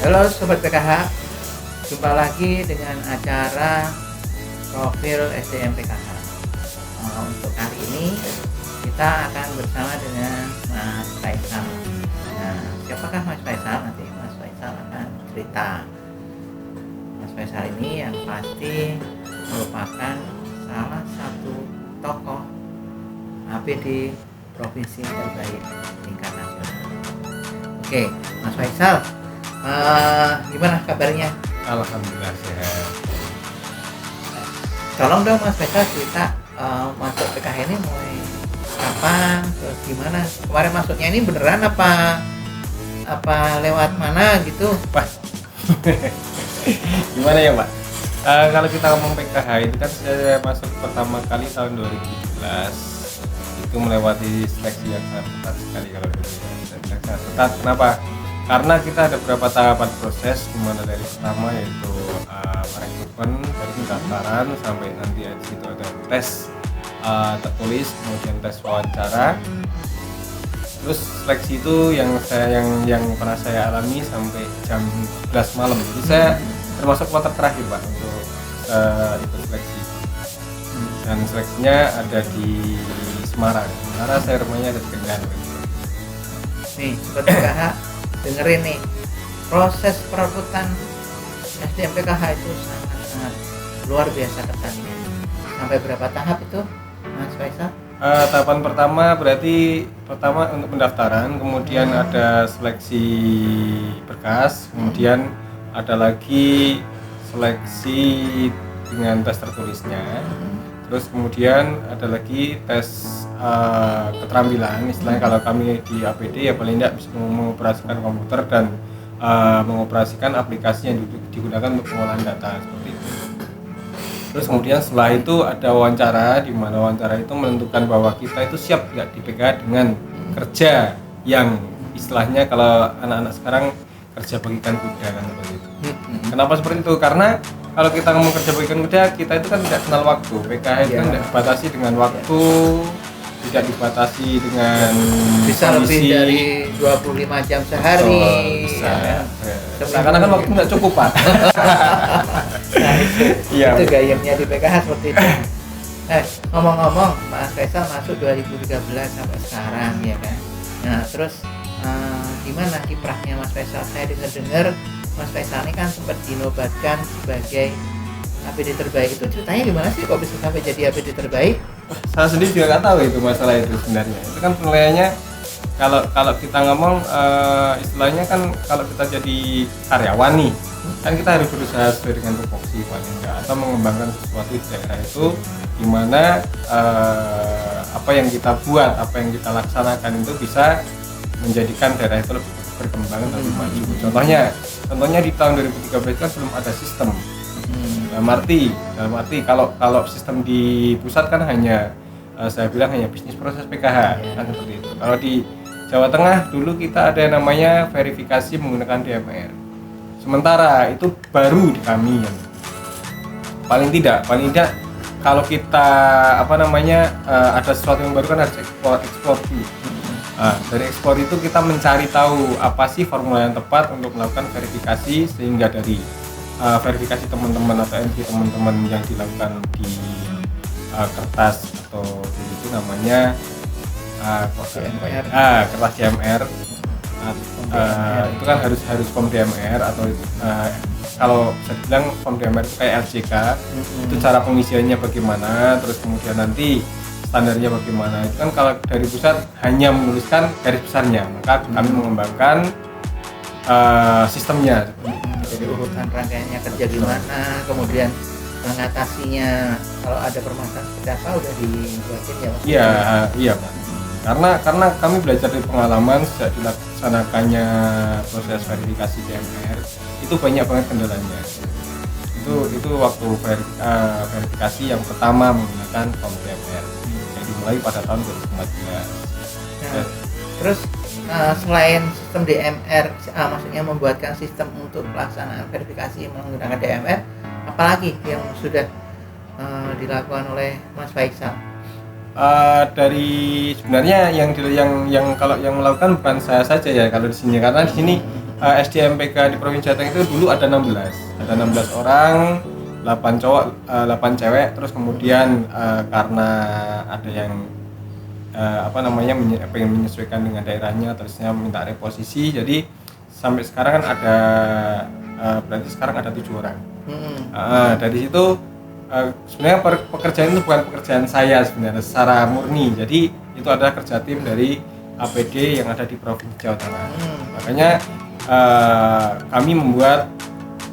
Halo Sobat PKH, jumpa lagi dengan acara Profil SDM PKH. Untuk kali ini kita akan bersama dengan Mas Faisal. Nah, siapakah Mas Faisal? Nanti Mas Faisal akan cerita. Mas Faisal ini yang pasti merupakan salah satu tokoh APD provinsi terbaik tingkat nasional. Oke, Mas Faisal, gimana kabarnya? Alhamdulillah sehat. Tolong dong Mas Faisal cerita masuk PKH ini mulai kapan, terus gimana? Kemarin masuknya ini beneran apa lewat mana gitu? Pak, gimana ya Pak? Kalau kita ngomong PKH itu kan saya masuk pertama kali tahun 2017. Itu melewati seleksi yang sangat ketat sekali kalau dulu. Sangat ketat. Kenapa? Karena kita ada beberapa tahapan proses, dimana dari pertama yaitu rekrutmen, dari pendaftaran sampai nanti di situ ada tes tertulis, kemudian tes wawancara. Terus seleksi itu yang pernah saya alami sampai jam 11 malam. Jadi saya termasuk kloter terakhir Pak untuk ikut seleksi. Dan seleksinya ada di Semarang. Sementara saya rumahnya ada di Kendal. Nih, Sobat PKH, dengerin nih, proses perekrutan SDM PKH itu sangat luar biasa ketatnya. Sampai berapa tahap itu, Mas Faisal? Tahapan pertama berarti pertama untuk pendaftaran, kemudian ada seleksi berkas, kemudian ada lagi seleksi dengan tes tertulisnya, terus kemudian ada lagi tes keterampilan, istilahnya kalau kami di APD ya paling tidak bisa mengoperasikan komputer dan mengoperasikan aplikasi yang digunakan untuk pengolahan data seperti itu. Terus kemudian setelah itu ada wawancara, di mana wawancara itu menentukan bahwa kita itu siap tidak di PKH dengan kerja yang istilahnya kalau anak-anak sekarang kerja bagikan kuda kan seperti itu. Kenapa seperti itu? Karena kalau kita ngomong kerja bagikan kuda, kita itu kan tidak kenal waktu. PKH itu kan tidak dibatasi dengan waktu, tidak dibatasi dengan bisa kondisi. Lebih dari 25 jam sehari. Bisa. Ya. Karena kan waktu nggak cukup Pak. Nah, Iya. Itu gayamnya di PKH seperti itu. Ngomong-ngomong, Mas Faisal masuk 2013 sampai sekarang ya kan. Nah, terus gimana kiprahnya Mas Faisal? Saya dengar Mas Faisal ini kan sempat dinobatkan sebagai APD terbaik. Itu ceritanya gimana sih kok bisa sampai jadi APD terbaik? Saya sendiri juga nggak tahu itu masalah itu sebenarnya. Itu kan penilaiannya kalau kita ngomong istilahnya kan kalau kita jadi karyawan nih, kan kita harus berusaha sesuai dengan tupoksi paling enggak, atau mengembangkan sesuatu di daerah itu, di mana apa yang kita buat, apa yang kita laksanakan itu bisa menjadikan daerah itu lebih berkembang dan lebih maju. Contohnya di tahun 2013 kan belum ada sistem. Dalam arti kalau sistem di pusat kan hanya saya bilang hanya bisnis proses PKH kan seperti itu. Kalau di Jawa Tengah dulu kita ada yang namanya verifikasi menggunakan DMR. Sementara itu baru di kami yang paling tidak kalau kita ada sesuatu yang baru kan harus eksplor dulu. Dari ekspor itu kita mencari tahu apa sih formula yang tepat untuk melakukan verifikasi, sehingga dari verifikasi teman-teman atau entry teman-teman yang dilakukan di kertas atau itu namanya kertas DMR, itu kan harus form DMR atau kalau bisa dibilang form DMR itu kayak RJK, itu cara pengisiannya bagaimana, terus kemudian nanti standarnya bagaimana. Itu kan kalau dari pusat hanya menuliskan garis besarnya, maka kami mengembangkan sistemnya. Jadi urutan rangkaiannya kerja gimana, kemudian mengatasinya kalau ada permasalahan seperti apa udah dibuatin ya Mas? Iya Pak. Karena kami belajar dari pengalaman sejak dilaksanakannya proses verifikasi DMR, itu banyak banget kendalanya. Itu waktu verifikasi yang pertama menggunakan form DMR yang dimulai pada tahun 2014. Nah, terus selain sistem DMR, maksudnya membuatkan sistem untuk pelaksanaan verifikasi menggunakan DMR, apalagi yang sudah dilakukan oleh Mas Faisal? Dari sebenarnya yang kalau yang melakukan bukan saya saja ya kalau di sini, karena di sini SDMPK di Provinsi Jateng itu dulu ada 16 orang, 8 cowok, 8 cewek. Terus kemudian karena ada yang pengen menyesuaikan dengan daerahnya, terusnya minta reposisi, jadi sampai sekarang kan ada berarti sekarang ada 7 orang. Dari situ sebenarnya pekerjaan itu bukan pekerjaan saya sebenarnya secara murni, jadi itu adalah kerja tim dari APD yang ada di Provinsi Jawa Tengah. Makanya kami membuat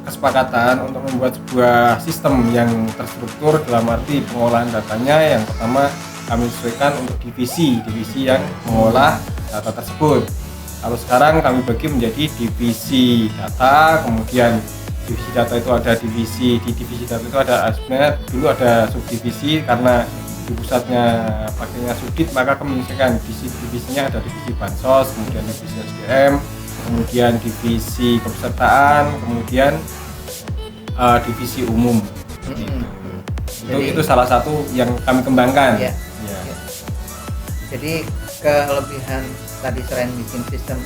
kesepakatan untuk membuat sebuah sistem yang terstruktur dalam arti pengolahan datanya. Yang pertama kami sesuaikan untuk divisi yang mengolah data tersebut. Kalau sekarang kami bagi menjadi divisi data, kemudian divisi data itu ada di divisi data itu ada sebenarnya dulu ada subdivisi, karena di pusatnya pakainya Sudit, maka kami menyesuaikan divisinya ada divisi Bansos, kemudian divisi SDM, kemudian divisi kepesertaan, kemudian divisi umum. Itu salah satu yang kami kembangkan. Ya. Jadi kelebihan tadi selain bikin sistem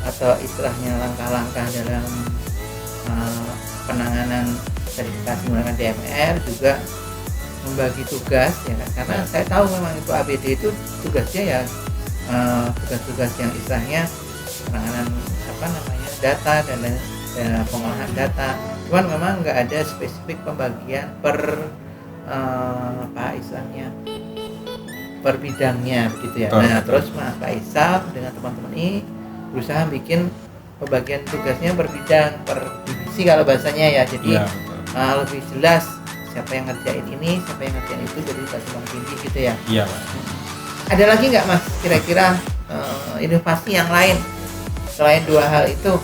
atau istilahnya langkah-langkah dalam penanganan sertifikasi menggunakan DMR, juga membagi tugas ya kan, karena saya tahu memang itu APD itu tugasnya ya tugas-tugas yang istilahnya penanganan data dan pengolahan data, cuman memang nggak ada spesifik pembagian per istilahnya per bidangnya begitu ya. Nah terus Pak Isam dengan teman-teman ini berusaha bikin pembagian tugasnya per bidang, per divisi kalau bahasanya ya, jadi lebih jelas siapa yang ngerjain ini, siapa yang ngerjain itu, jadi tidak tumpang tindih gitu ya. Iya Pak. Ada lagi nggak Mas kira-kira inovasi yang lain selain dua hal itu?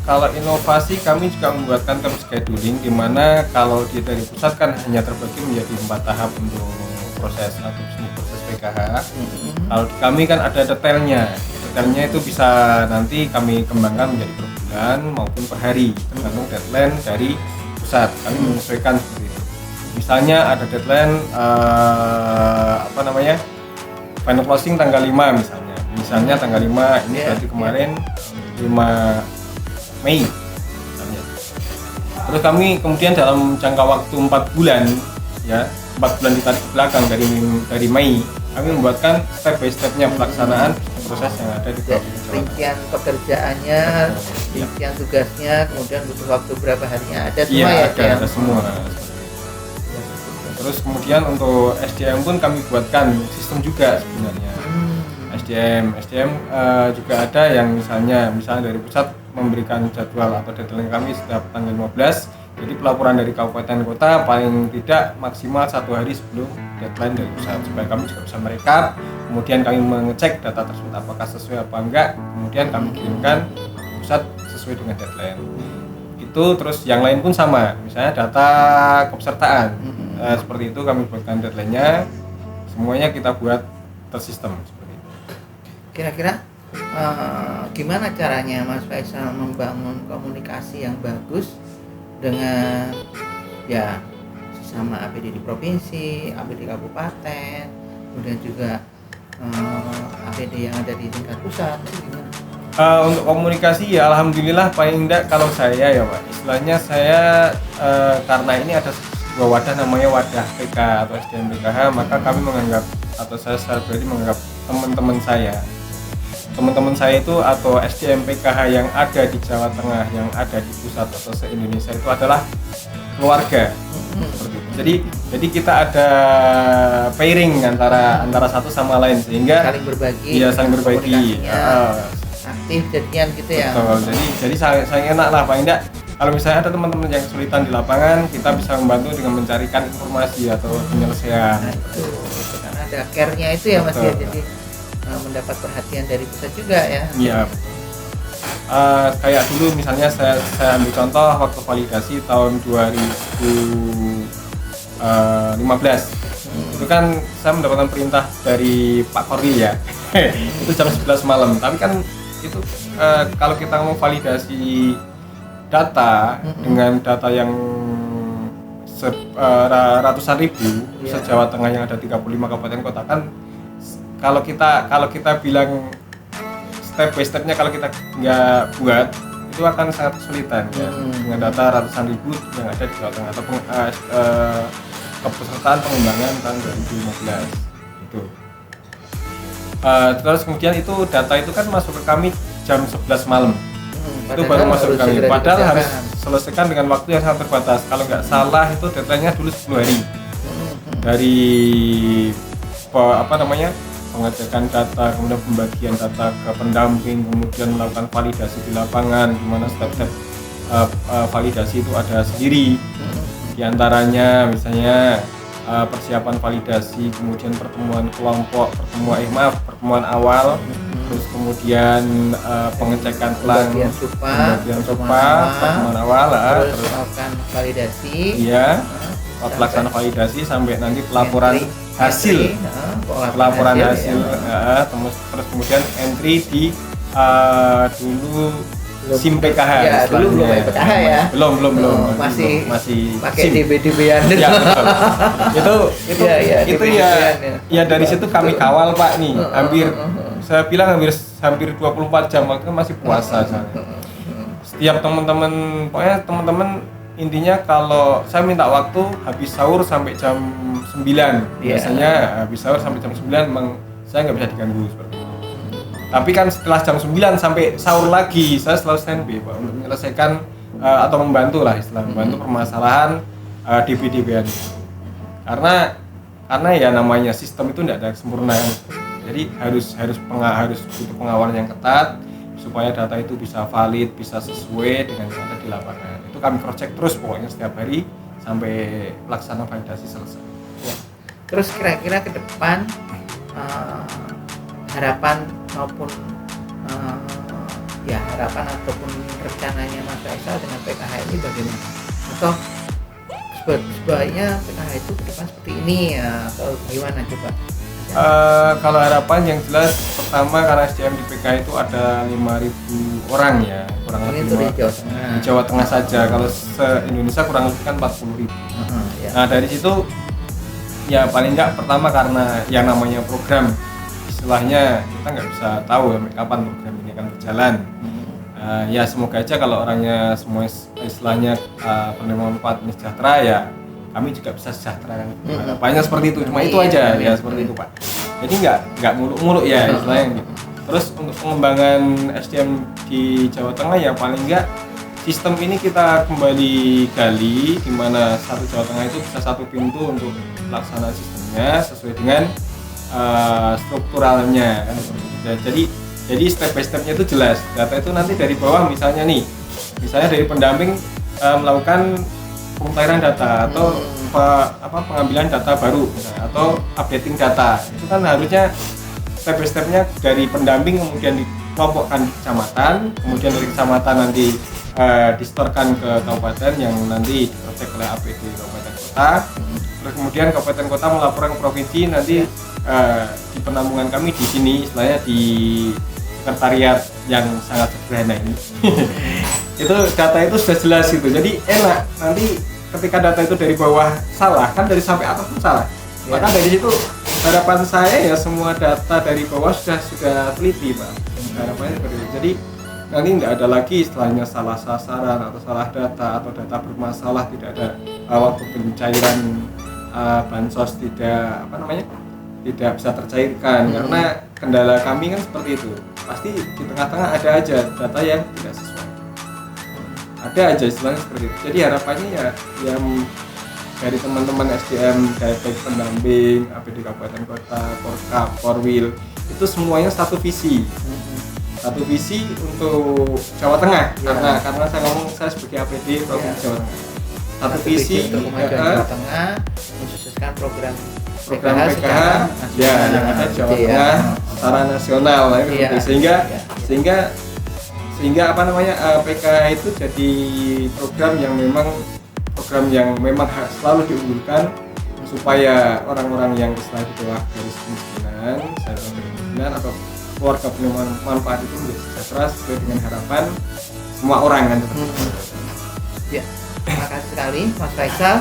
Kalau inovasi kami juga membuatkan term scheduling, di mana kalau di dari pusat kan hanya terbagi menjadi 4 tahap untuk proses PKH. Kalau di kami kan ada detailnya itu bisa nanti kami kembangkan menjadi per bulan maupun per hari, tergantung deadline dari pusat. Kami menyesuaikan seperti itu. Misalnya ada deadline final closing tanggal 5 misalnya tanggal 5 ini berarti kemarin 5 Mei misalnya. Terus kami kemudian dalam jangka waktu 4 bulan ya, 4 bulan ditarik ke belakang dari Mei, kami membuatkan step by stepnya pelaksanaan proses yang ada di provinsi. Rincian pekerjaannya, rincian tugasnya, kemudian butuh waktu berapa harinya, ada semua ada semua. Terus kemudian untuk SDM pun kami buatkan sistem juga sebenarnya. SDM juga ada yang misalnya dari pusat memberikan jadwal atau deadline kami setiap tanggal 15. Jadi pelaporan dari kabupaten kota paling tidak maksimal 1 hari sebelum deadline dari pusat, supaya kami juga bisa merekap, kemudian kami mengecek data tersebut apakah sesuai apa enggak, kemudian kami kirimkan pusat sesuai dengan deadline itu. Terus yang lain pun sama, misalnya data kepesertaan seperti itu kami buatkan deadline-nya, semuanya kita buat tersistem seperti itu. Kira-kira gimana caranya Mas Faisal membangun komunikasi yang bagus dengan ya sama APD di provinsi, APD kabupaten, kemudian juga APD yang ada di tingkat pusat, gimana? Untuk komunikasi ya alhamdulillah paling enggak kalau saya ya Pak, istilahnya saya karena ini ada sebuah wadah namanya wadah PK atau SDM PKH, maka kami menganggap atau saya secara pribadi menganggap teman-teman saya itu atau SDM PKH yang ada di Jawa Tengah, yang ada di pusat atau se-Indonesia itu adalah keluarga. Jadi kita ada pairing antara satu sama lain, sehingga saling berbagi. Aktif jadian gitu ya. Betul. Jadi saya enak lah paling enggak kalau misalnya ada teman-teman yang kesulitan di lapangan, kita bisa membantu dengan mencarikan informasi atau penyelesaian. Nah, itu karena ada care-nya itu ya Mas ya, jadi mendapat perhatian dari pusat juga ya. Iya. Kayak dulu misalnya saya ambil contoh waktu validasi tahun 2015. Itu kan saya mendapatkan perintah dari Pak Korli ya. Itu jam 11 malam. Tapi kan itu kalau kita mau validasi data dengan data yang ratusan ribu se-Jawa Tengah yang ada 35 kabupaten kota kan, kalau kita bilang step by stepnya kalau kita nggak buat itu akan sangat kesulitan ya, dengan data ratusan ribu yang ada di Jawa Tengah atau kepesertaan pengembangan tahun 2015 itu. Terus kemudian itu data itu kan masuk ke kami jam 11 malam. Itu baru masuk ke kami. Padahal harus selesaikan dengan waktu yang sangat terbatas. Kalau nggak salah itu deadline-nya dulu 10 hari. Dari pengecekan data, kemudian pembagian data ke pendamping, kemudian melakukan validasi di lapangan, di mana step-step validasi itu ada sendiri. Di antaranya misalnya persiapan validasi, kemudian pertemuan kelompok, pertemuan awal, terus kemudian pengecekan pelang, pembagian sopa, pertemuan awal, terus melakukan validasi, iya, pelaksanaan validasi sampai nanti pelaporan hasil, terus kemudian entry di dulu SIM PKH ya, dulu belum PKH ya, belum masih pakai SIM. DB-DB-an Ya, betul. itu ya dari situ kami kawal Pak nih, saya bilang hampir 24 jam, waktu itu masih puasa soalnya. Setiap teman-teman intinya kalau saya minta waktu habis sahur sampai jam 9, biasanya habis sahur sampai jam 9 memang saya nggak bisa diganggu seperti itu. Tapi kan setelah jam 9 sampai sahur lagi saya selalu standby Pak untuk menyelesaikan atau membantu permasalahan DB-DB-an. Karena ya namanya sistem itu tidak ada kesempurnaan. Jadi harus butuh pengawalan yang ketat supaya data itu bisa valid, bisa sesuai dengan yang ada di lapangan. Itu kami cross check terus pokoknya setiap hari sampai pelaksanaan validasi selesai. Ya. Terus kira-kira ke depan harapan maupun harapan ataupun rencananya Mas Faisal dengan PKH ini bagaimana? Atau sebaiknya PKH itu ke depan seperti ini ya, atau gimana coba? Kalau harapan yang jelas pertama karena SDM di PKH itu ada 5.000 orang ya, kurang lebih itu di Jawa Tengah. Di Jawa Tengah saja, kalau se-Indonesia kurang lebih kan 40.000. Ya. Nah dari situ ya paling enggak pertama karena yang namanya program, istilahnya kita nggak bisa tahu sampai kapan program ini akan berjalan. Ya semoga aja kalau orangnya semua istilahnya penerima manfaat ini sejahtera ya kami juga bisa sejahtera kan. Harapannya seperti itu, cuma itu aja ya seperti itu Pak. Jadi nggak muluk-muluk ya istilahnya gitu. Terus untuk pengembangan SDM di Jawa Tengah ya paling nggak sistem ini kita kembali gali di mana satu Jawa Tengah itu bisa satu pintu untuk pelaksanaan sistemnya sesuai dengan strukturalnya kan. Jadi step by stepnya itu jelas. Data itu nanti dari bawah misalnya dari pendamping melakukan pemutahiran data atau pengambilan data baru misalnya, atau updating data. Itu kan harusnya step by stepnya dari pendamping kemudian dikelompokkan di kecamatan, kemudian dari kecamatan nanti disetorkan ke kabupaten yang nanti diproses oleh APD kabupaten kota. Terus kemudian kabupaten kota melaporkan ke provinsi, nanti di penampungan kami di sini istilahnya di sekretariat yang sangat sederhana ini itu data itu sudah jelas gitu, jadi enak nanti ketika data itu dari bawah salah kan dari sampai atas pun salah maka dari situ harapan saya ya semua data dari bawah sudah teliti Pak, harapannya seperti itu. Jadi nanti nggak ada lagi istilahnya salah sasaran atau salah data atau data bermasalah, tidak ada waktu pencairan bansos tidak tidak bisa tercairkan karena kendala kami kan seperti itu. Pasti di tengah-tengah ada aja data yang tidak sesuai. Ada aja istilahnya seperti itu. Jadi harapannya ya yang dari teman-teman SDM, dari pendamping, APD Kabupaten Kota, Korkap, Korwil, itu semuanya satu visi. Satu visi untuk Jawa Tengah karena saya ngomong saya sebagai APD Provinsi Jawa Tengah. Satu visi untuk kemajuan Jawa Tengah mensukseskan program PKH yang ada di Jawa Tengah secara nasional sehingga PKH itu jadi program yang memang selalu diunggulkan supaya orang-orang yang istilahnya di bawah garis kemiskinan atau keluarga penerima manfaat itu menjadi sejahtera sesuai dengan harapan semua orang kan. Ya, terima kasih sekali Mas Faisal.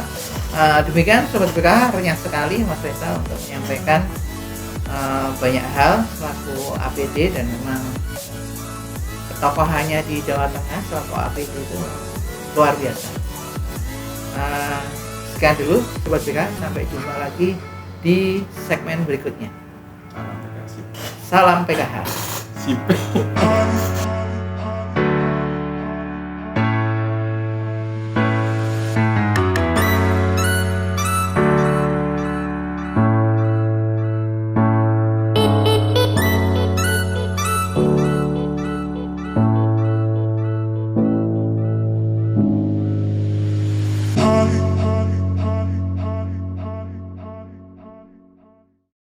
Demikian Sobat PKH, renyah sekali Mas Faisal untuk menyampaikan banyak hal selaku APD dan memang tokohannya di Jawa Tengah, Selaku Apindo itu luar biasa. Sekian dulu Sobat BK, sampai jumpa lagi di segmen berikutnya. Salam PKH. Salam PKH. Sip.